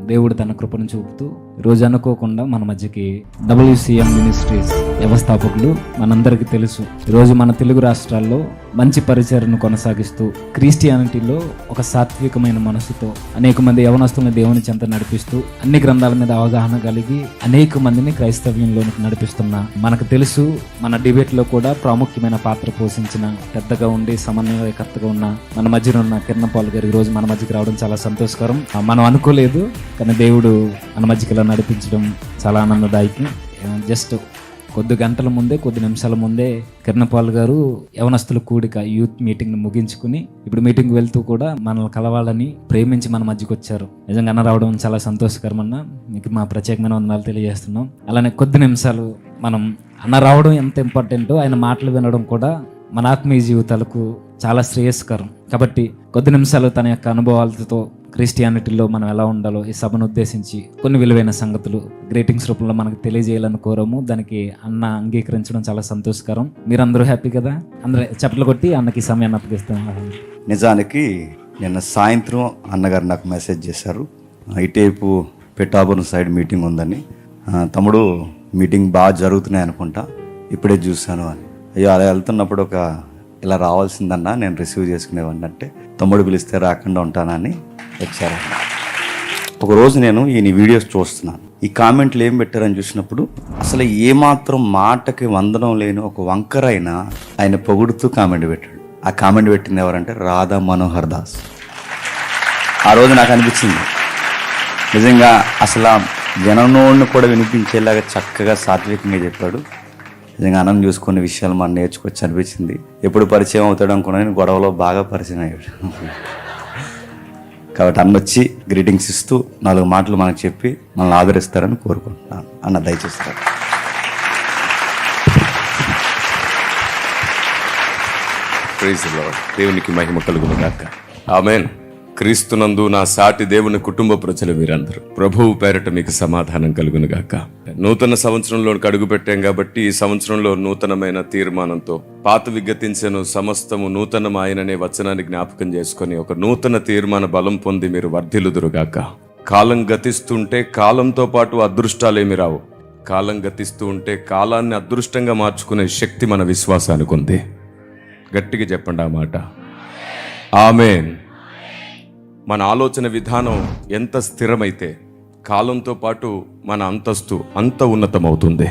దేవుడు తన కృపను చూపుతూ ఈరోజు అనుకోకుండా మన మధ్యకి WCM మినిస్ట్రీస్ వ్యవస్థాపకులు మనందరికీ తెలుసు. ఈరోజు మన తెలుగు రాష్ట్రాల్లో మంచి పరిచర్ను కొనసాగిస్తూ క్రిస్టియానిటీలో ఒక సాత్వికమైన మనసుతో అనేక మంది యవనస్తులను దేవుని చెంత నడిపిస్తూ అన్ని గ్రంథాల మీద అవగాహన కలిగి అనేక మందిని క్రైస్తవ్యంలోనికి నడిపిస్తున్న మనకు తెలుసు. మన డిబేట్లో కూడా ప్రాముఖ్యమైన పాత్ర పోషించిన పెద్దగా ఉండి సమన్వయకర్తగా ఉన్న మన మధ్యన ఉన్న కిరణ్ పాల్ గారు ఈరోజు మన మధ్యకి రావడం చాలా సంతోషకరం. మనం అనుకోలేదు, కానీ దేవుడు మన మధ్యకి ఇలా నడిపించడం చాలా ఆనందదాయకం. జస్ట్ కొద్ది గంటల ముందే, కొద్ది నిమిషాల ముందే కిరణ్ పాల్ గారు యవనస్తుల కూడిక యూత్ మీటింగ్ని ముగించుకుని ఇప్పుడు మీటింగ్ వెళ్తూ కూడా మనల్ని కలవాలని ప్రేమించి మన మధ్యకి వచ్చారు. నిజంగా అన్న రావడం చాలా సంతోషకరం అన్న, మీకు మా ప్రత్యేకమైన వందనాలు తెలియజేస్తున్నాం. అలానే కొద్ది నిమిషాలు మనం అన్న రావడం ఎంత ఇంపార్టెంటో ఆయన మాటలు వినడం కూడా మన ఆత్మీయ జీవితాలకు చాలా శ్రేయస్కరం. కాబట్టి కొద్ది నిమిషాలు తన యొక్క అనుభవాలతో క్రిస్టియానిటీలో మనం ఎలా ఉండాలో ఈ సభను ఉద్దేశించి కొన్ని విలువైన సంగతులు గ్రీటింగ్స్ రూపంలో మనకు తెలియజేయాలని కోరము. దానికి అన్న అంగీకరించడం చాలా సంతోషకరం. మీరందరూ హ్యాపీ కదా? అందరూ చప్పట్లు కొట్టి అన్నకి సమయాన్ని అప్పగిస్తాం. నిజానికి నిన్న సాయంత్రం అన్నగారు నాకు మెసేజ్ చేశారు, ఇటేపు పెట్టాపురం సైడ్ మీటింగ్ ఉందని. తమ్ముడు మీటింగ్ బాగా జరుగుతున్నాయి అనుకుంటా, ఇప్పుడే చూశాను అని. అయ్యో అలా వెళ్తున్నప్పుడు ఇలా రావాల్సిందన్నా, నేను రిసీవ్ చేసుకునేవాడిని అంటే, తమ్ముడు పిలిస్తే రాకుండా ఉంటానని వచ్చారు. ఒకరోజు నేను ఈ వీడియోస్ చూస్తున్నాను, ఈ కామెంట్లు ఏం పెట్టారని చూసినప్పుడు అసలు ఏమాత్రం మాటకి వందనం లేని ఒక వంకర ఆయన పొగుడుతూ కామెంట్ పెట్టాడు. ఆ కామెంట్ పెట్టింది ఎవరంటే రాధా మనోహర్ దాస్. ఆ రోజు నాకు అనిపించింది నిజంగా అసలు ఆ జనంలోని కూడా వినిపించేలాగా చక్కగా సాత్వికంగా చెప్పాడు. నిజంగా అన్నం చూసుకునే విషయాలు మనం నేర్చుకోవచ్చు అనిపించింది. ఎప్పుడు పరిచయం అవుతాడు అనుకున్నాను, గొడవలో బాగా పరిచయం అయ్యాడు. కాబట్టి అన్న వచ్చి గ్రీటింగ్స్ ఇస్తూ 4 మాటలు మనకు చెప్పి మనల్ని ఆదరిస్తారని కోరుకుంటున్నాను. అన్న దయచేస్తారు. Praise the lord. దేవునికి మహిమ కలుగును గాక. ఆమేన్. క్రీస్తునందు నా సాటి దేవుని కుటుంబ ప్రజలు మీరందరూ, ప్రభువు పేరట మీకు సమాధానం కలుగును గాక. నూతన సంవత్సరంలో అడుగు పెట్టాం కాబట్టి ఈ సంవత్సరంలో నూతనమైన తీర్మానంతో పాతవి గతించెను సమస్తము నూతనమాయననే వచనాన్ని జ్ఞాపకం చేసుకొని ఒక నూతన తీర్మాన బలం పొంది మీరు వర్ధిల్లుదురుగాక. కాలం గతిస్తుంటే కాలంతో పాటు అదృష్టాలేమి రావు. కాలం గతిస్తూ ఉంటే కాలాన్ని అదృష్టంగా మార్చుకునే శక్తి మన విశ్వాసానికి ఉంది. గట్టిగా చెప్పండి ఆ మాట. ఆమేన్. మన ఆలోచన విధానం ఎంత స్థిరమైతే కాలంతో పాటు మన అంతస్తు అంత ఉన్నతమవుతుంది.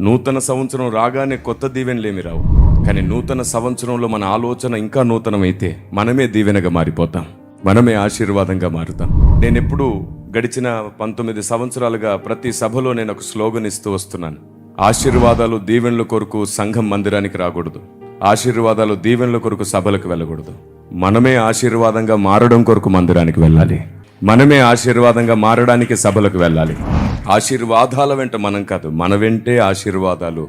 నూతన సంవత్సరం రాగానే కొత్త దీవెనలేమి రావు, కానీ నూతన సంవత్సరంలో మన ఆలోచన ఇంకా నూతనమైతే మనమే దీవెనగా మారిపోతాం, మనమే ఆశీర్వాదంగా మారుతాం. నేను ఎప్పుడు గడిచిన 19 సంవత్సరాలుగా ప్రతి సభలో నేను ఒక స్లోగన్ ఇస్తూ వస్తున్నాను. ఆశీర్వాదాలు దీవెనల కొరకు సంఘం మందిరానికి రాకూడదు, ఆశీర్వాదాలు దీవెనల కొరకు సభలకు వెళ్ళకూడదు. మనమే ఆశీర్వాదంగా మారడం కొరకు మందిరానికి వెళ్ళాలి, మనమే ఆశీర్వాదంగా మారడానికి సభలకు వెళ్ళాలి. ఆశీర్వాదాల వెంట మనం కాదు, మన వెంటే ఆశీర్వాదాలు.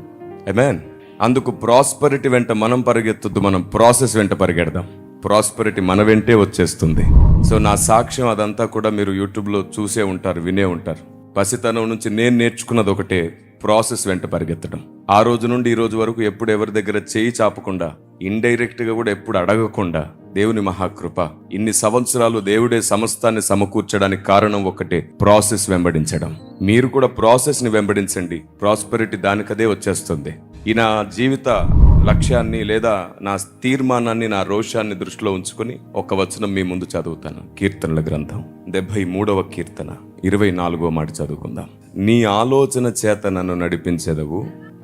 ఆమేన్. అందుకు ప్రాస్పరిటీ వెంట మనం పరిగెత్తొద్దు, మనం ప్రాసెస్ వెంట పరిగెడదాం. ప్రాస్పరిటీ మన వెంటే వచ్చేస్తుంది. సో నా సాక్ష్యం అదంతా కూడా మీరు యూట్యూబ్లో చూసే ఉంటారు, వినే ఉంటారు. పసితనం నుంచి నేను నేర్చుకున్నది ఒకటే, ప్రాసెస్ వెంట పరిగెత్తడం. ఆ రోజు నుండి ఈ రోజు వరకు ఎప్పుడు ఎవరి దగ్గర చేయి చాపకుండా, ఇండైరెక్ట్ గా కూడా ఎప్పుడు అడగకుండా, దేవుని మహాకృప ఇన్ని సంవత్సరాలు దేవుడే సమస్తాన్ని సమకూర్చడానికి కారణం ఒకటే, ప్రాసెస్ వెంబడించడం. మీరు కూడా ప్రాసెస్ ని వెంబడించండి, ప్రాస్పెరిటీ దానికదే వచ్చేస్తుంది. ఈ నా జీవిత లక్ష్యాన్ని లేదా నా తీర్మానాన్ని, నా రోషాన్ని దృష్టిలో ఉంచుకుని ఒక వచనం మీ ముందు చదువుతాను. కీర్తనల గ్రంథం 73వ కీర్తన 24వ మాట చదువుకుందాం. నీ ఆలోచన చేత నన్ను నడిపించెదవు.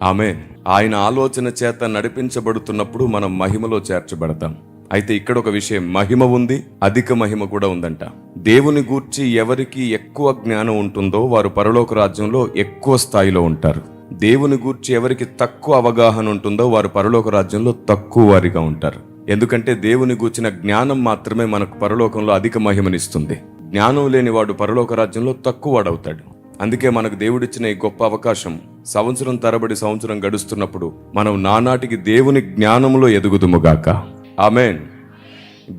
ఆమేన్. ఆయన ఆలోచన చేత నడిపించబడుతున్నప్పుడు మనం మహిమలో చేర్చబడతాం. అయితే ఇక్కడ ఒక విషయం, మహిమ ఉంది, అధిక మహిమ కూడా ఉందంట. దేవుని గూర్చి ఎవరికి ఎక్కువ జ్ఞానం ఉంటుందో వారు పరలోక రాజ్యంలో ఎక్కువ స్థాయిలో ఉంటారు. దేవుని గూర్చి ఎవరికి తక్కువ అవగాహన ఉంటుందో వారు పరలోక రాజ్యంలో తక్కువ వారిగా ఉంటారు. ఎందుకంటే దేవుని గూర్చిన జ్ఞానం మాత్రమే మనకు పరలోకంలో అధిక మహిమనిస్తుంది. జ్ఞానం లేని వాడు పరలోక రాజ్యంలో తక్కువ వాడవుతాడు. అందుకే మనకు దేవుడిచ్చిన ఈ గొప్ప అవకాశం, సంవత్సరం తరబడి సంవత్సరం గడుస్తున్నప్పుడు మనం నానాటికి దేవుని జ్ఞానములో ఎదుగుదుముగాక. ఆమేన్.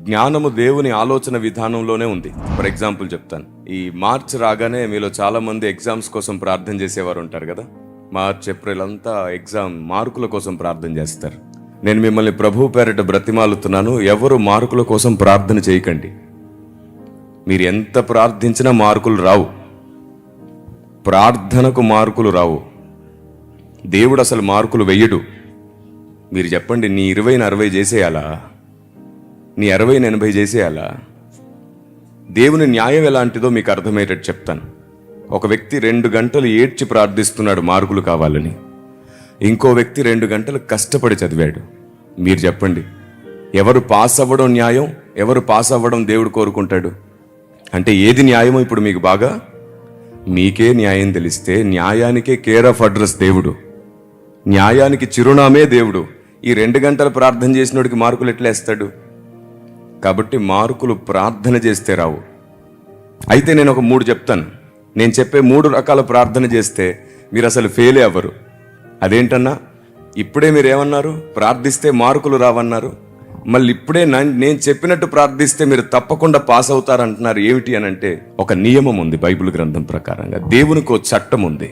జ్ఞానము దేవుని ఆలోచన విధానంలోనే ఉంది. ఫర్ ఎగ్జాంపుల్ చెప్తాను. ఈ మార్చ్ రాగానే మీలో చాలా మంది ఎగ్జామ్స్ కోసం ప్రార్థన చేసేవారు ఉంటారు కదా. మార్చ్, ఏప్రిల్ అంతా ఎగ్జామ్ మార్కుల కోసం ప్రార్థన చేస్తారు. నేను మిమ్మల్ని ప్రభు పేరిట బ్రతిమాలుతున్నాను, ఎవరు మార్కుల కోసం ప్రార్థన చేయకండి. మీరు ఎంత ప్రార్థించినా మార్కులు రావు. ప్రార్థనకు మార్కులు రావు. దేవుడు అసలు మార్కులు వెయ్యడు. మీరు చెప్పండి, నీ 20ని 60 చేసేయాలా? నీ 60ని 80 చేసేయాలా? దేవుని న్యాయం ఎలాంటిదో మీకు అర్థమయ్యేటట్టు చెప్తాను. ఒక వ్యక్తి 2 గంటలు ఏడ్చి ప్రార్థిస్తున్నాడు మార్కులు కావాలని. ఇంకో వ్యక్తి 2 గంటలు కష్టపడి చదివాడు. మీరు చెప్పండి, ఎవరు పాస్ అవ్వడం న్యాయం, ఎవరు పాస్ అవ్వడం దేవుడు కోరుకుంటాడు? అంటే ఏది న్యాయమో ఇప్పుడు మీకు బాగా మీకే న్యాయం తెలిస్తే, న్యాయానికే కేర్ ఆఫ్ అడ్రస్ దేవుడు, న్యాయానికి చిరునామే దేవుడు. ఈ 2 గంటలు ప్రార్థన చేసినోడికి మార్కులు ఎట్లా వేస్తాడు? కాబట్టి మార్కులు ప్రార్థన చేస్తే రావు. అయితే నేను ఒక 3 చెప్తాను. నేను చెప్పే 3 రకాల ప్రార్థన చేస్తే మీరు అసలు ఫెయిలే అవ్వరు. అదేంటన్నా? ఇప్పుడే మీరు ఏమన్నారు? ప్రార్థిస్తే మార్కులు రావన్నారు. మళ్ళీ ఇప్పుడే నేను చెప్పినట్టు ప్రార్థిస్తే మీరు తప్పకుండా పాస్ అవుతారంటున్నారు. ఏమిటి అని అంటే, ఒక నియమం ఉంది బైబిల్ గ్రంథం ప్రకారంగా. దేవునికి ఒక చట్టం ఉంది.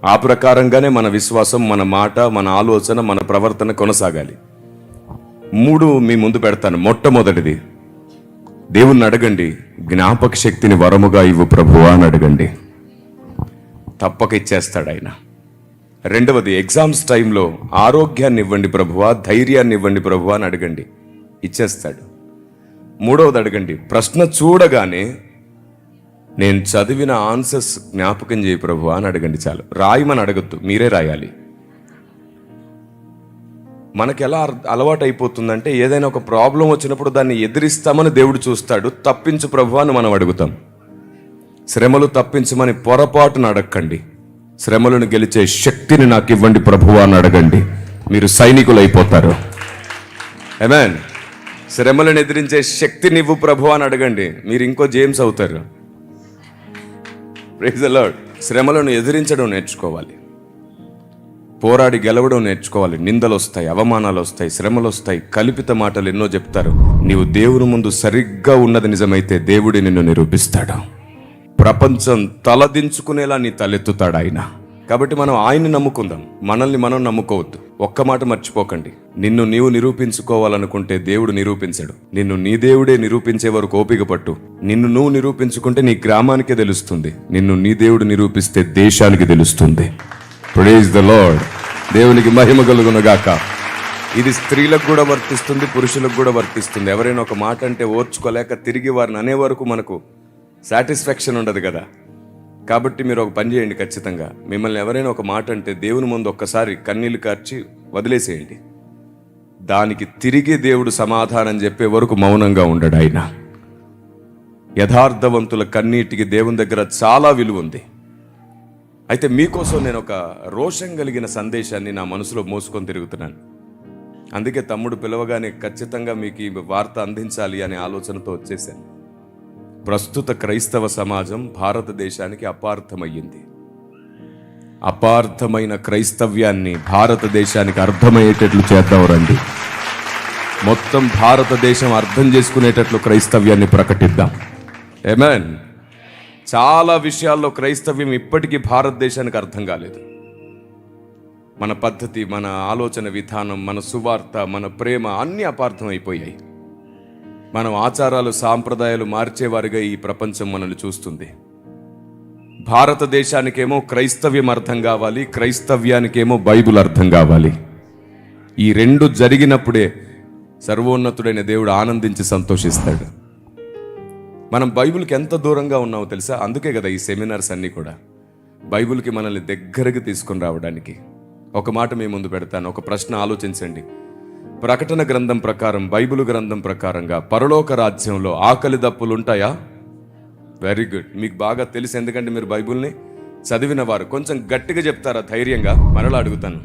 ఆ ప్రకారంగానే మన విశ్వాసం, మన మాట, మన ఆలోచన, మన ప్రవర్తన కొనసాగాలి. 3 మీ ముందు పెడతాను. మొట్టమొదటిది, దేవుణ్ణి అడగండి, జ్ఞాపక శక్తిని వరముగా ఇవ్వు ప్రభువా అని అడగండి. తప్పక ఇచ్చేస్తాడు ఆయన. రెండవది, ఎగ్జామ్స్ టైంలో ఆరోగ్యాన్ని ఇవ్వండి ప్రభువా, ధైర్యాన్ని ఇవ్వండి ప్రభువా అని అడగండి, ఇచ్చేస్తాడు. మూడవది అడగండి, ప్రశ్న చూడగానే నేను చదివిన ఆన్సర్స్ జ్ఞాపకం చేయి ప్రభువా అని అడగండి. చాలు. రాయమని అడగద్దు, మీరే రాయాలి. మనకి ఎలా అలవాటు అయిపోతుందంటే, ఏదైనా ఒక ప్రాబ్లం వచ్చినప్పుడు దాన్ని ఎదిరిస్తామని దేవుడు చూస్తాడు. తప్పించు ప్రభువా అని మనం అడుగుతాం. శ్రమలు తప్పించమని పొరపాటును అడగండి. శ్రమలను గెలిచే శక్తిని నాకు ఇవ్వండి ప్రభువా అని అడగండి. మీరు సైనికులు అయిపోతారు. ఆమేన్. శ్రమలను ఎదిరించే శక్తిని ఇవ్వు ప్రభువా అని అడగండి. మీరు ఇంకో జేమ్స్ అవుతారు. Praise the Lord. శ్రమలను ఎదిరించడం నేర్చుకోవాలి. పోరాడి గెలవడం నేర్చుకోవాలి. నిందలు వస్తాయి, అవమానాలు వస్తాయి, శ్రమలు వస్తాయి, కల్పిత మాటలు ఎన్నో చెప్తారు. నీవు దేవుని ముందు సరిగ్గా ఉన్నది నిజమైతే దేవుడి నిన్ను నిరూపిస్తాడు. ప్రపంచం తలదించుకునేలా నీ తలెత్తుతాడు ఆయన. కాబట్టి మనం ఆయన్ని నమ్ముకుందాం, మనల్ని మనం నమ్ముకోవద్దు. ఒక్క మాట మర్చిపోకండి, నిన్ను నీవు నిరూపించుకోవాలనుకుంటే దేవుడు నిరూపించడు. నిన్ను నీ దేవుడే నిరూపించే వరకు ఓపిక పట్టు. నిన్ను నువ్వు నిరూపించుకుంటే నీ గ్రామానికే తెలుస్తుంది. నిన్ను నీ దేవుడు నిరూపిస్తే దేశానికి తెలుస్తుంది. Praise the Lord. దేవునికి మహిమ కలుగును గాక. ఇది స్త్రీలకు కూడా వర్తిస్తుంది, పురుషులకు కూడా వర్తిస్తుంది. ఎవరైనా ఒక మాట అంటే ఓర్చుకోలేక తిరిగి వారిని అనే వరకు మనకు సాటిస్ఫాక్షన్ ఉండదు కదా. కాబట్టి మీరు ఒక పని చేయండి, ఖచ్చితంగా మిమ్మల్ని ఎవరైనా ఒక మాట అంటే దేవుని ముందు ఒక్కసారి కన్నీళ్లు కార్చి వదిలేసేయండి. దానికి తిరిగి దేవుడు సమాధానం చెప్పే వరకు మౌనంగా ఉండడు ఆయన. యథార్థవంతుల కన్నీటికి దేవుని దగ్గర చాలా విలువ ఉంది. అయితే మీకోసం నేను ఒక రోషం కలిగిన సందేశాన్ని నా మనసులో మోసుకొని తిరుగుతున్నాను. అందుకే తమ్ముడు పిలవగానే ఖచ్చితంగా మీకు ఈ వార్త అందించాలి అనే ఆలోచనతో వచ్చేసాను. ప్రస్తుత క్రైస్తవ సమాజం భారతదేశానికి అపార్థమయ్యింది. అపార్థమైన క్రైస్తవ్యాన్ని భారతదేశానికి అర్థమయ్యేటట్లు చేద్దాం రండి. మొత్తం భారతదేశం అర్థం చేసుకునేటట్లు క్రైస్తవ్యాన్ని ప్రకటిద్దాం. ఆమేన్. చాలా విషయాల్లో క్రైస్తవ్యం ఇప్పటికీ భారతదేశానికి అర్థం కాలేదు. మన పద్ధతి, మన ఆలోచన విధానం, మన సువార్త, మన ప్రేమ అన్నీ అపార్థం అయిపోయాయి. మనం ఆచారాలు, సాంప్రదాయాలు మార్చేవారిగా ఈ ప్రపంచం మనల్ని చూస్తుంది. భారతదేశానికేమో క్రైస్తవ్యం అర్థం కావాలి, క్రైస్తవ్యానికేమో బైబిల్ అర్థం కావాలి. ఈ 2 జరిగినప్పుడే సర్వోన్నతుడైన దేవుడు ఆనందించి సంతోషిస్తాడు. మనం బైబిల్కి ఎంత దూరంగా ఉన్నామో తెలుసా? అందుకే కదా ఈ సెమినార్స్ అన్నీ కూడా బైబిల్కి మనల్ని దగ్గరకు తీసుకొని రావడానికి. ఒక మాట మీ ముందు పెడతాను, ఒక ప్రశ్న ఆలోచించండి. ప్రకటన గ్రంథం ప్రకారం, బైబిల్ గ్రంథం ప్రకారంగా పరలోక రాజ్యంలో ఆకలి దప్పులు ఉంటాయా? Very good. మీకు బాగా తెలుసు, ఎందుకంటే మీరు బైబిల్ని చదివిన వారు. కొంచెం గట్టిగా చెప్తారా ధైర్యంగా? మరలా అడుగుతాను.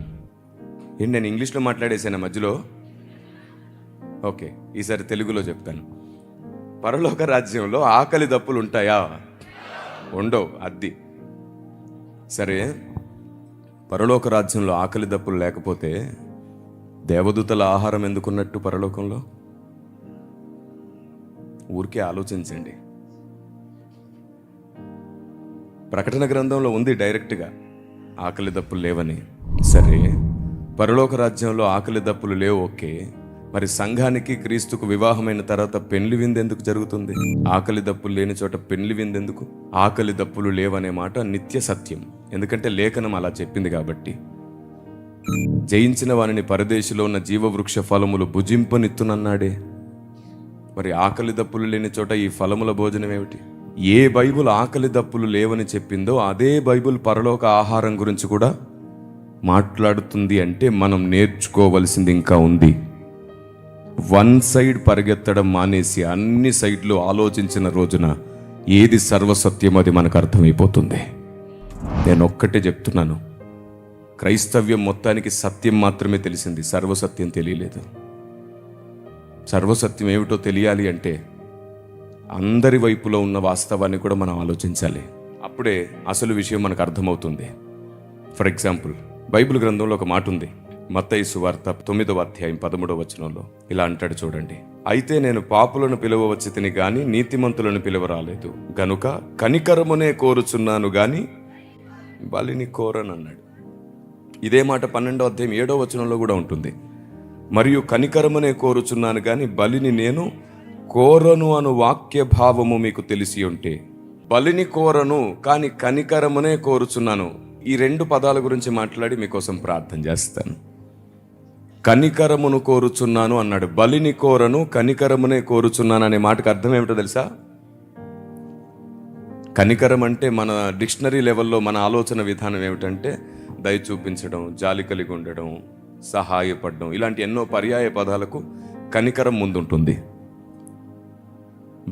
ఏంటి, నేను ఇంగ్లీష్లో మాట్లాడేసాను మధ్యలో? ఓకే, ఈసారి తెలుగులో చెప్తాను. పరలోక రాజ్యంలో ఆకలి దప్పులు ఉంటాయా? ఉండవు. అద్ది సరే. పరలోక రాజ్యంలో ఆకలి దప్పులు లేకపోతే దేవదూతల ఆహారం ఎందుకున్నట్టు పరలోకంలో? ఊరికే ఆలోచించండి. ప్రకటన గ్రంథంలో ఉంది డైరెక్ట్గా ఆకలి దప్పులు లేవని. సరే, పరలోక రాజ్యంలో ఆకలి దప్పులు లేవు, ఓకే. మరి సంఘానికి క్రీస్తుకు వివాహమైన తర్వాత పెళ్లి విందు ఎందుకు జరుగుతుంది? ఆకలి దప్పులు లేని చోట పెళ్లి విందు ఎందుకు? ఆకలి దప్పులు లేవనే మాట నిత్య సత్యం, ఎందుకంటే లేఖనం అలా చెప్పింది కాబట్టి. జయించిన వారిని పరదేశిలో ఉన్న జీవవృక్ష ఫలములు భుజింపనిత్తునన్నాడే. మరి ఆకలి దప్పులు లేని చోట ఈ ఫలముల భోజనం ఏమిటి? ఏ బైబుల్ ఆకలి దప్పులు లేవని చెప్పిందో అదే బైబుల్ పరలోక ఆహారం గురించి కూడా మాట్లాడుతుంది. అంటే మనం నేర్చుకోవలసింది ఇంకా ఉంది. వన్ సైడ్ పరిగెత్తడం మానేసి అన్ని సైడ్లు ఆలోచించిన రోజున ఏది సర్వసత్యం అది మనకు అర్థమైపోతుంది. నేను ఒక్కటే చెప్తున్నాను, క్రైస్తవ్యం మొత్తానికి సత్యం మాత్రమే తెలిసింది, సర్వసత్యం తెలియలేదు. సర్వసత్యం ఏమిటో తెలియాలి అంటే అందరి వైపులో ఉన్న వాస్తవాన్ని కూడా మనం ఆలోచించాలి. అప్పుడే అసలు విషయం మనకు అర్థమవుతుంది. ఫర్ ఎగ్జాంపుల్, బైబిల్ గ్రంథంలో ఒక మాట ఉంది. మత్తయి సువార్త 9వ అధ్యాయం 13వ వచనంలో ఇలా అంటాడు చూడండి. అయితే నేను పాపులను పిలువవచ్చి తిని గాని నీతిమంతులను పిలువరాలేదు, గనుక కనికరమునే కోరుచున్నాను గాని బలిని కోరనన్నాడు. ఇదే మాట 12వ అధ్యాయం 7వ వచనంలో కూడా ఉంటుంది. మరియు కనికరమునే కోరుచున్నాను గాని బలిని నేను కోరను అను వాక్య భావము మీకు తెలిసి ఉంటే, బలిని కోరను కానీ కనికరమునే కోరుచున్నాను, ఈ 2 పదాల గురించి మాట్లాడి మీకోసం ప్రార్థన చేస్తాను. కనికరమును కోరుచున్నాను అన్నాడు, బలిని కోరను కనికరమునే కోరుచున్నాను అనే మాటకు అర్థం ఏమిటో తెలుసా? కనికరం అంటే మన డిక్షనరీ లెవెల్లో మన ఆలోచన విధానం ఏమిటంటే దయ చూపించడం, జాలి కలిగి ఉండడం, సహాయపడడం, ఇలాంటి ఎన్నో పర్యాయ పదాలకు కనికరం ముందుంటుంది.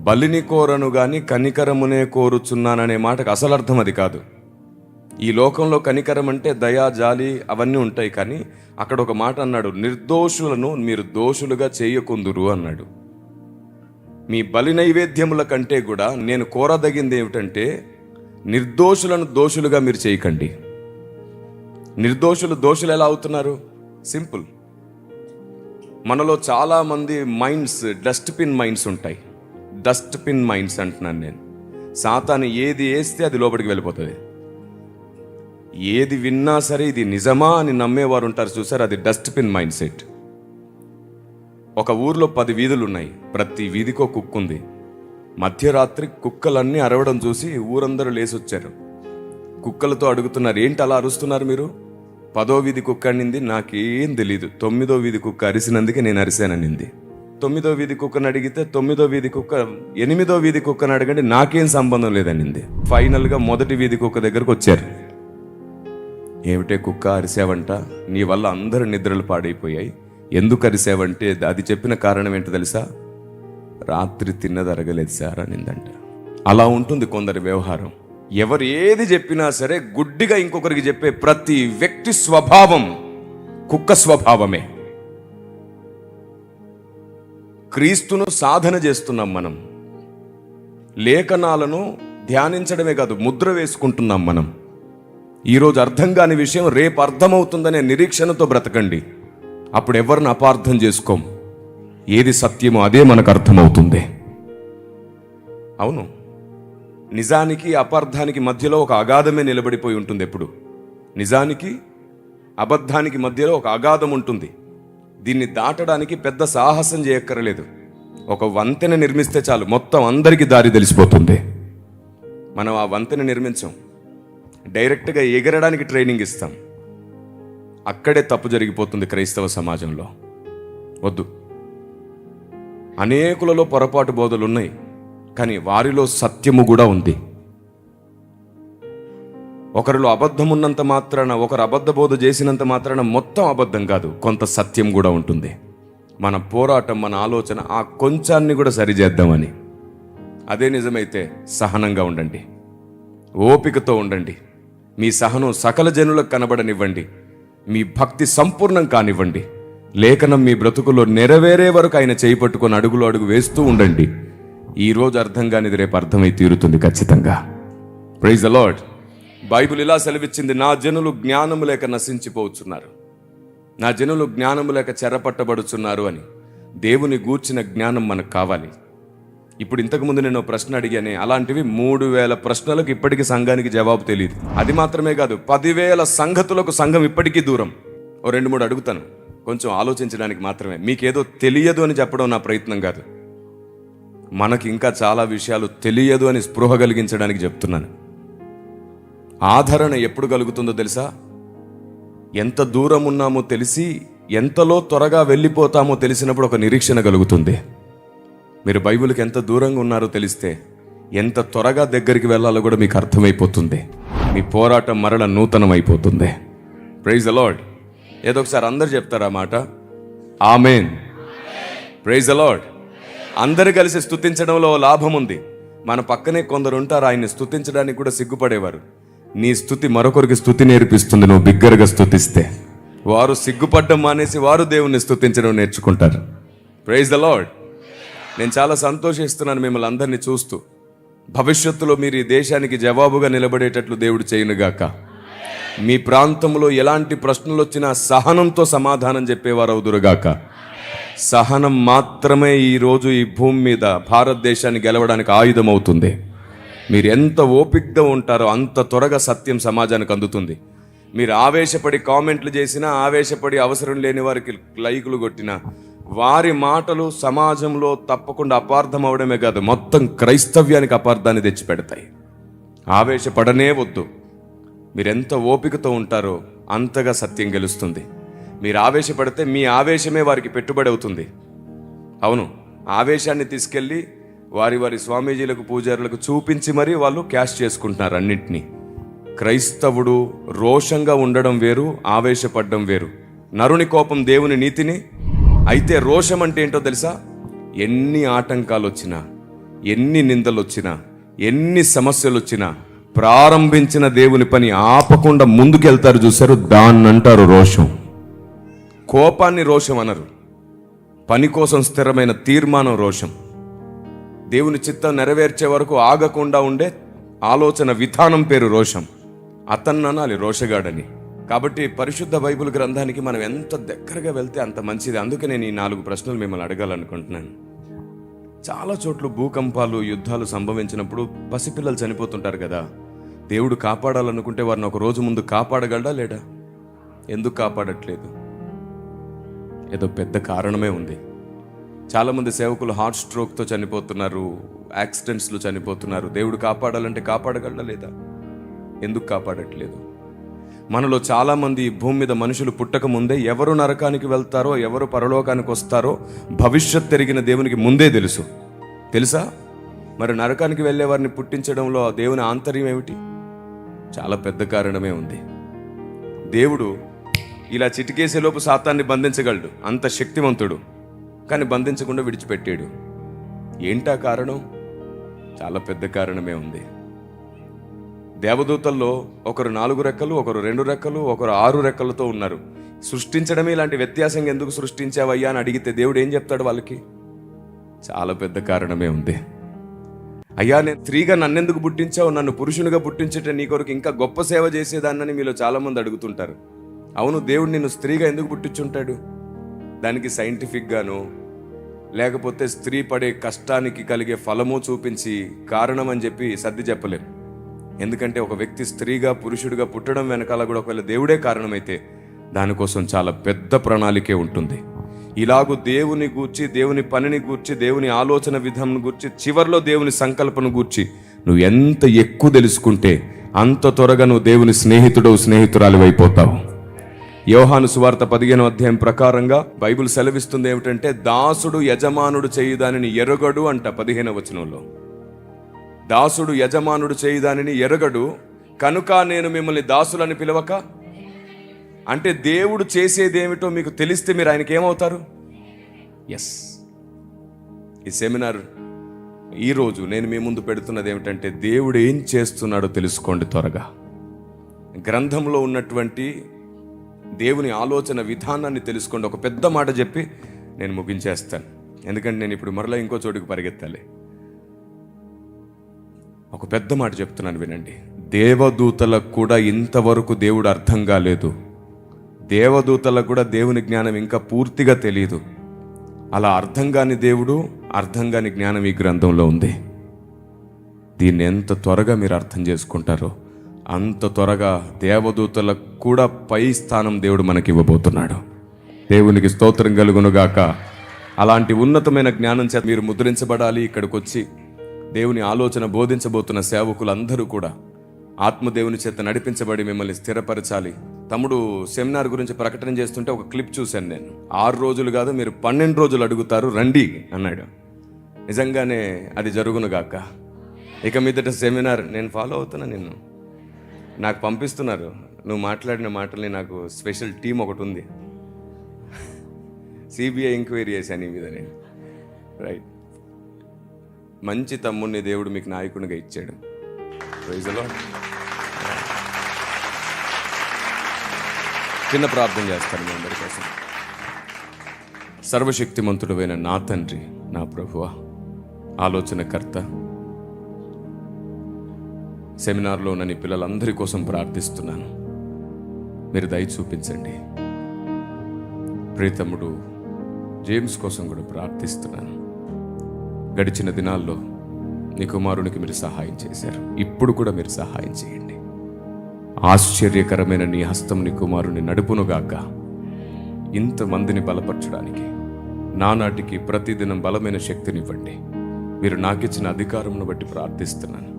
బలిని కోరను గాని కనికరమునే కోరుచున్నాననే మాటకు అసలు అర్థం అది కాదు. ఈ లోకంలో కనికరం అంటే దయా, జాలి అవన్నీ ఉంటాయి, కానీ అక్కడ ఒక మాట అన్నాడు, నిర్దోషులను మీరు దోషులుగా చేయకుందురు అన్నాడు. మీ బలి నైవేద్యముల కంటే కూడా నేను కోరదగింది ఏమిటంటే నిర్దోషులను దోషులుగా మీరు చేయకండి. నిర్దోషులు దోషులు ఎలా అవుతున్నారు? సింపుల్, మనలో చాలా మంది మైండ్స్ డస్ట్బిన్ మైండ్స్ ఉంటాయి. డస్ట్బిన్ మైండ్స్ అంటున్నాను నేను. సాతాను ఏది వేస్తే అది లోపలికి వెళ్ళిపోతుంది. ఏది విన్నా సరే ఇది నిజమా అని నమ్మేవారు ఉంటారు చూసారు, అది డస్ట్బిన్ మైండ్ సెట్. ఒక ఊర్లో 10 వీధులు ఉన్నాయి, ప్రతి వీధికో కుక్క ఉంది. మధ్యరాత్రి కుక్కలన్నీ అరవడం చూసి ఊరందరూ లేసొచ్చారు. కుక్కలతో అడుగుతున్నారు, ఏంటి అలా అరుస్తున్నారు మీరు? 10వ వీధి కుక్క అనింది, నాకేం తెలీదు, 9వ వీధి కుక్క అరిసినందుకే నేను అరిశాననింది. 9వ వీధి కుక్కను అడిగితే 9వ వీధి కుక్క 8వ వీధి కుక్కను అడగండి, నాకేం సంబంధం లేదనింది. ఫైనల్గా మొదటి వీధి కుక్క దగ్గరకు వచ్చారు. ఏమిటే కుక్క అరిసావంట, నీ వల్ల అందరు నిద్రలు పాడైపోయాయి, ఎందుకు అరిసావంటే అది చెప్పిన కారణం ఏంటో తెలుసా? రాత్రి తిన్నది అరగలేదు సార్ అనిందంట. అలా ఉంటుంది కొందరి వ్యవహారం. ఎవరు ఏది చెప్పినా సరే గుడ్డిగా ఇంకొకరికి చెప్పే ప్రతి వ్యక్తి స్వభావం కుక్క స్వభావమే. క్రీస్తును సాధన చేస్తున్నాం మనం, లేఖనాలను ధ్యానించడమే కాదు ముద్ర వేసుకుంటున్నాం మనం. ఈరోజు అర్థం కాని విషయం రేపు అర్థమవుతుందనే నిరీక్షణతో బ్రతకండి. అప్పుడు ఎవరిని అపార్థం చేసుకోం. ఏది సత్యమో అదే మనకు అర్థమవుతుంది. అవును, నిజానికి అపార్థానికి మధ్యలో ఒక అగాధమే నిలబడిపోయి ఉంటుంది. ఎప్పుడు నిజానికి అబద్ధానికి మధ్యలో ఒక అగాధం ఉంటుంది. దీన్ని దాటడానికి పెద్ద సాహసం చేయక్కర్లేదు. ఒక వంతెన నిర్మిస్తే చాలు, మొత్తం అందరికీ దారి తెలిసిపోతుంది. మనం ఆ వంతెన నిర్మించాం, డైరెక్ట్గా ఎగరడానికి ట్రైనింగ్ ఇస్తాం. అక్కడే తప్పు జరిగిపోతుంది క్రైస్తవ సమాజంలో. వద్దు, అనేకులలో పొరపాటు బోధలు ఉన్నాయి, కానీ వారిలో సత్యము కూడా ఉంది. ఒకరిలో అబద్ధం ఉన్నంత మాత్రాన, ఒకరు అబద్ధ బోధ చేసినంత మాత్రాన మొత్తం అబద్ధం కాదు, కొంత సత్యం కూడా ఉంటుంది. మన పోరాటం, మన ఆలోచన ఆ కొంచాన్ని కూడా సరిచేద్దామని. అదే నిజమైతే సహనంగా ఉండండి, ఓపికతో ఉండండి. మీ సహనం సకల జనులకు కనబడనివ్వండి. మీ భక్తి సంపూర్ణం కానివ్వండి. లేఖనం మీ బ్రతుకులో నెరవేరే వరకు ఆయన చేయి పట్టుకొని అడుగులో అడుగు వేస్తూ ఉండండి. ఈరోజు అర్థం కానిది రేపు అర్థమై తీరుతుంది ఖచ్చితంగా. Praise the lord. బైబిల్ ఇలా సెలవిచ్చింది, నా జనులు జ్ఞానము లేక నశించిపోతున్నారు, నా జనులు జ్ఞానము లేక చెరపట్టబడుచున్నారు అని. దేవుని గూర్చిన జ్ఞానం మనకు కావాలి. ఇప్పుడు ఇంతకుముందు నేను ప్రశ్న అడిగానే, అలాంటివి 3000 ప్రశ్నలకు ఇప్పటికీ సంఘానికి జవాబు తెలియదు. అది మాత్రమే కాదు, 10,000 సంగతులకు సంఘం ఇప్పటికీ దూరం. ఓ 2-3 అడుగుతాను. కొంచెం ఆలోచించడానికి మాత్రమే. మీకేదో తెలియదు అని చెప్పడం నా ప్రయత్నం కాదు. మనకి ఇంకా చాలా విషయాలు తెలియదు అని స్పృహ కలిగించడానికి చెప్తున్నాను. ఆదరణ ఎప్పుడు కలుగుతుందో తెలుసా? ఎంత దూరం ఉన్నామో తెలిసి ఎంతలో త్వరగా వెళ్ళిపోతామో తెలిసినప్పుడు ఒక నిరీక్షణ కలుగుతుంది. మీరు బైబిల్కి ఎంత దూరంగా ఉన్నారో తెలిస్తే ఎంత త్వరగా దగ్గరికి వెళ్ళాలో కూడా మీకు అర్థమైపోతుంది. మీ పోరాటం మరల నూతనం అయిపోతుంది. Praise the Lord. ఏదో ఒకసారి అందరు చెప్తారా మాట? ఆమేన్. Praise the Lord. అందరు కలిసి స్తుతించడంలో లాభం ఉంది. మన పక్కనే కొందరు ఉంటారు, ఆయన్ని స్తుతించడానికి కూడా సిగ్గుపడేవారు. నీ స్తుతి మరొకరికి స్తుతి నేర్పిస్తుంది. నువ్వు బిగ్గరగా స్తుతిస్తే వారు సిగ్గుపడ్డం మానేసి వారు దేవుణ్ణి స్తుతించడం నేర్చుకుంటారు. Praise the Lord. నేను చాలా సంతోషిస్తున్నాను మిమ్మల్ని అందరినీ చూస్తూ. భవిష్యత్తులో మీరు ఈ దేశానికి జవాబుగా నిలబడేటట్లు దేవుడు చేయునుగాక. మీ ప్రాంతంలో ఎలాంటి ప్రశ్నలు వచ్చినా సహనంతో సమాధానం చెప్పేవారు అవుదురుగాక. సహనం మాత్రమే ఈరోజు ఈ భూమి మీద భారతదేశాన్ని గెలవడానికి ఆయుధం అవుతుంది. మీరు ఎంత ఓపికగా ఉంటారో అంత త్వరగా సత్యం సమాజానికి అందుతుంది. మీరు ఆవేశపడి కామెంట్లు చేసినా, ఆవేశపడి అవసరం లేని వారికి లైకులు కొట్టినా, వారి మాటలు సమాజంలో తప్పకుండా అపార్థం అవడమే కాదు, మొత్తం క్రైస్తవ్యానికి అపార్థాన్ని తెచ్చిపెడతాయి. ఆవేశపడనే వద్దు. మీరెంత ఓపికతో ఉంటారో అంతగా సత్యం గెలుస్తుంది. మీరు ఆవేశపడితే మీ ఆవేశమే వారికి పెట్టుబడి అవుతుంది. అవును, ఆవేశాన్ని తీసుకెళ్ళి వారి స్వామీజీలకు, పూజారులకు చూపించి మరీ వాళ్ళు క్యాష్ చేసుకుంటున్నారు అన్నింటినీ. క్రైస్తవుడు రోషంగా ఉండడం వేరు, ఆవేశపడడం వేరు. నరుని కోపం దేవుని నీతిని. అయితే రోషం అంటే ఏంటో తెలుసా? ఎన్ని ఆటంకాలు వచ్చినా, ఎన్ని నిందలు వచ్చినా, ఎన్ని సమస్యలు వచ్చినా ప్రారంభించిన దేవుని పని ఆపకుండా ముందుకెళ్తారు చూశారు, దాన్నంటారు రోషం. కోపాన్ని రోషం అనరు. పని కోసం స్థిరమైన తీర్మానం రోషం. దేవుని చిత్తం నెరవేర్చే వరకు ఆగకుండా ఉండే ఆలోచన విధానం పేరు రోషం. అతన్ననాలి రోషగాడని. కాబట్టి పరిశుద్ధ బైబిల్ గ్రంథానికి మనం ఎంత దగ్గరగా వెళ్తే అంత మంచిది. అందుకే నేను ఈ 4 ప్రశ్నలు మిమ్మల్ని అడగాలనుకుంటున్నాను. చాలా చోట్ల భూకంపాలు, యుద్ధాలు సంభవించినప్పుడు పసిపిల్లలు చనిపోతుంటారు కదా. దేవుడు కాపాడాలనుకుంటే వారిని ఒక రోజు ముందు కాపాడగలడా లేడా? ఎందుకు కాపాడట్లేదు? ఏదో పెద్ద కారణమే ఉంది. చాలామంది సేవకులు హార్ట్ స్ట్రోక్తో చనిపోతున్నారు, యాక్సిడెంట్స్లో చనిపోతున్నారు. దేవుడు కాపాడాలంటే కాపాడగలడా లేదా? ఎందుకు కాపాడట్లేదు? మనలో చాలామంది భూమి మీద మనుషులు పుట్టక ముందే ఎవరు నరకానికి వెళ్తారో, ఎవరు పరలోకానికి వస్తారో భవిష్యత్ ఎరిగిన దేవునికి ముందే తెలుసా? మరి నరకానికి వెళ్ళే వారిని పుట్టించడంలో దేవుని ఆంతర్యం ఏమిటి? చాలా పెద్ద కారణమే ఉంది. దేవుడు ఇలా చిటికేసేలోపు సాతాన్ని బంధించగలడు, అంత శక్తివంతుడు. కానీ బంధించకుండా విడిచిపెట్టాడు. ఏంటా కారణం? చాలా పెద్ద కారణమే ఉంది. దేవదూతల్లో ఒకరు 4 రెక్కలు, ఒకరు 2 రెక్కలు, ఒకరు 6 రెక్కలతో ఉన్నారు. సృష్టించడమే ఇలాంటి వ్యత్యాసం ఎందుకు సృష్టించావయ్యా అని అడిగితే దేవుడు ఏం చెప్తాడు వాళ్ళకి? చాలా పెద్ద కారణమే ఉంది. అయ్యా, నేను స్త్రీగా నన్నెందుకు పుట్టించావు? నన్ను పురుషునిగా పుట్టించేట నీ కొరకు ఇంకా గొప్ప సేవ చేసేదాన్నని మీలో చాలామంది అడుగుతుంటారు. అవును, దేవుడు నిన్ను స్త్రీగా ఎందుకు పుట్టించుంటాడు? దానికి సైంటిఫిక్గాను, లేకపోతే స్త్రీ పడే కష్టానికి కలిగే ఫలము చూపించి కారణం అని చెప్పి సర్ది చెప్పలేం. ఎందుకంటే ఒక వ్యక్తి స్త్రీగా, పురుషుడిగా పుట్టడం వెనకాల కూడా ఒకవేళ దేవుడే కారణమైతే దానికోసం చాలా పెద్ద ప్రణాళికే ఉంటుంది. ఇలాగూ దేవుని గూర్చి, దేవుని పనిని గూర్చి, దేవుని ఆలోచన విధానం గూర్చి, చివరిలో దేవుని సంకల్పన గూర్చి నువ్వు ఎంత ఎక్కువ తెలుసుకుంటే అంత త్వరగా నువ్వు దేవుని స్నేహితురాలు అయిపోతావు. యోహాను సువార్త 15వ అధ్యాయం ప్రకారంగా బైబిల్ సెలవిస్తుంది ఏమిటంటే, దాసుడు యజమానుడు చేయుదానిని ఎరగడు అంట. 15వ వచనంలో దాసుడు యజమానుడు చేయుదానిని ఎరగడు, కనుక నేను మిమ్మల్ని దాసులని పిలవక. అంటే దేవుడు చేసేదేమిటో మీకు తెలిస్తే మీరు ఆయనకి ఏమవుతారు? ఎస్. ఈ సెమినార్ ఈరోజు నేను మీ ముందు పెడుతున్నది ఏమిటంటే, దేవుడు ఏం చేస్తున్నాడో తెలుసుకోండి త్వరగా. గ్రంథంలో ఉన్నటువంటి దేవుని ఆలోచన విధానాన్ని తెలుసుకోండి. ఒక పెద్ద మాట చెప్పి నేను ముగించేస్తాను, ఎందుకంటే నేను ఇప్పుడు మరలా ఇంకో చోటుకు పరిగెత్తాలి. ఒక పెద్ద మాట చెప్తున్నాను వినండి. దేవదూతలకు కూడా ఇంతవరకు దేవుడు అర్థం కాలేదు. దేవదూతలకు కూడా దేవుని జ్ఞానం ఇంకా పూర్తిగా తెలియదు. అలా అర్థం కాని దేవుడు, అర్థం కాని జ్ఞానం ఈ గ్రంథంలో ఉంది. దీన్ని ఎంత త్వరగా మీరు అర్థం చేసుకుంటారో అంత త్వరగా దేవదూతలకు కూడా పై స్థానం దేవుడు మనకి ఇవ్వబోతున్నాడు. దేవునికి స్తోత్రం కలుగునుగాక. అలాంటి ఉన్నతమైన జ్ఞానం చేత మీరు ముద్రించబడాలి. ఇక్కడికి వచ్చి దేవుని ఆలోచన బోధించబోతున్న సేవకులందరూ కూడా ఆత్మదేవుని చేత నడిపించబడి మిమ్మల్ని స్థిరపరచాలి. తమ్ముడు సెమినార్ గురించి ప్రకటన చేస్తుంటే ఒక క్లిప్ చూశాను నేను. 6 రోజులు కాదు, మీరు 12 రోజులు అడుగుతారు, రండి అన్నాడు. నిజంగానే అది జరుగునుగాక. ఇక మీదట సెమినార్ నేను ఫాలో అవుతున్నా. నిన్ను నాకు పంపిస్తున్నారు. నువ్వు మాట్లాడిన మాటల్ని నాకు స్పెషల్ టీం ఒకటి ఉంది. సిబిఐ ఎంక్వైరీ చేశాను ఈ మీద నేను. రైట్, మంచి తమ్ముడిని దేవుడు మీకు నాయకునిగా ఇచ్చాడు. Praise the Lord. చిన్న ప్రార్థన చేస్తాను మీ అందరి కోసం. సర్వశక్తిమంతుడైన నా తండ్రి, నా ప్రభువా, ఆలోచనకర్త, సెమినార్లో ఉన్న నీ పిల్లలందరి కోసం ప్రార్థిస్తున్నాను. మీరు దయ చూపించండి. ప్రియతమ్ముడు జేమ్స్ కోసం కూడా ప్రార్థిస్తున్నాను. గడిచిన దినాల్లో నీ కుమారునికి మీరు సహాయం చేశారు. ఇప్పుడు కూడా మీరు సహాయం చేయండి. ఆశ్చర్యకరమైన నీ హస్తం నీ కుమారుని నడుపునుగాక. ఇంతమందిని బలపరచడానికి నానాటికి ప్రతిదినం బలమైన శక్తినివ్వండి. మీరు నాకిచ్చిన అధికారంను బట్టి ప్రార్థిస్తున్నాను.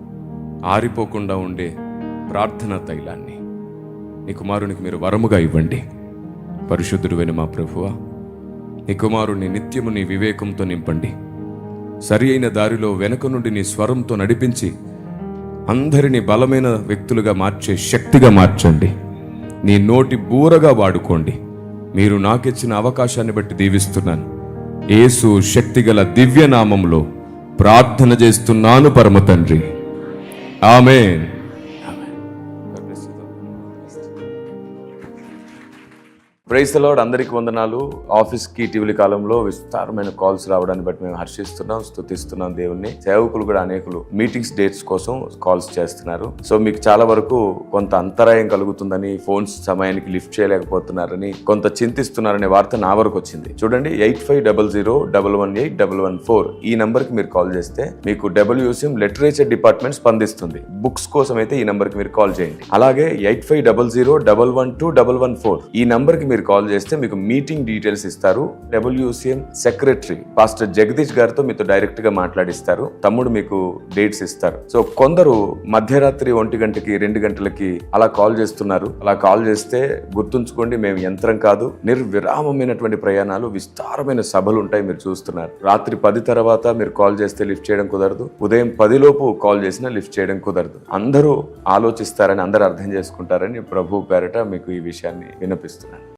ఆరిపోకుండా ఉండే ప్రార్థనా తైలాన్ని నీ కుమారునికి మీరు వరముగా ఇవ్వండి. పరిశుద్ధుడైన మా ప్రభువా, నీ కుమారుని నిత్యము నీ వివేకంతో నింపండి. సరి అయిన దారిలో వెనక నుండి నీ స్వరంతో నడిపించి అందరినీ బలమైన వ్యక్తులుగా మార్చే శక్తిగా మార్చండి. నీ నోటి బూరగా వాడుకోండి. మీరు నాకిచ్చిన అవకాశాన్ని బట్టి దీవిస్తున్నాను. యేసు శక్తిగల దివ్యనామంలో ప్రార్థన చేస్తున్నాను పరమ తండ్రి. ఆమేన్. Praise the Lord. అందరికీ వందనాలు. ఆఫీస్కి ఇటీవలి కాలంలో విస్తారమైన కాల్స్ రావడాన్ని బట్టి మేము హర్షిస్తున్నాం, స్తుతిస్తున్నాం దేవుణ్ణి. సేవకులు కూడా అనేకులు మీటింగ్స్ డేట్స్ కోసం కాల్స్ చేస్తున్నారు. సో మీకు చాలా వరకు కొంత అంతరాయం కలుగుతుందని, ఫోన్స్ సమయానికి లిఫ్ట్ చేయలేకపోతున్నారని, కొంత చింతిస్తున్నారనే వార్త నా వరకు వచ్చింది. చూడండి, 8500118114 ఈ నంబర్కి మీరు కాల్ చేస్తే మీకు WCM లిటరేచర్ డిపార్ట్మెంట్ స్పందిస్తుంది. బుక్స్ కోసం అయితే ఈ నంబర్కి మీరు కాల్ చేయండి. అలాగే 8500112114 ఈ నంబర్కి మీరు కాల్ చేస్తే మీకు మీటింగ్ డీటెయిల్స్ ఇస్తారు. WCM సెక్రటరీ పాస్టర్ జగదీష్ గారితో మీతో డైరెక్ట్ గా మాట్లాడిస్తారు. తమ్ముడు మీకు డేట్స్ ఇస్తారు. సో కొందరు మధ్యరాత్రి 1 గంటకి 2 గంటలకి అలా కాల్ చేస్తున్నారు. అలా కాల్ చేస్తే గుర్తుంచుకోండి, మేము యంత్రం కాదు. నిర్విరామమైనటువంటి ప్రయాణాలు, విస్తారమైన సభలు ఉంటాయి. మీరు చూస్తున్నారు. రాత్రి 10 తర్వాత మీరు కాల్ చేస్తే లిఫ్ట్ చేయడం కుదరదు. ఉదయం 10 లోపు కాల్ చేసినా లిఫ్ట్ చేయడం కుదరదు. అందరూ ఆలోచిస్తారని, అందరూ అర్థం చేసుకుంటారని ప్రభు పేరట మీకు ఈ విషయాన్ని వినిపిస్తున్నాను.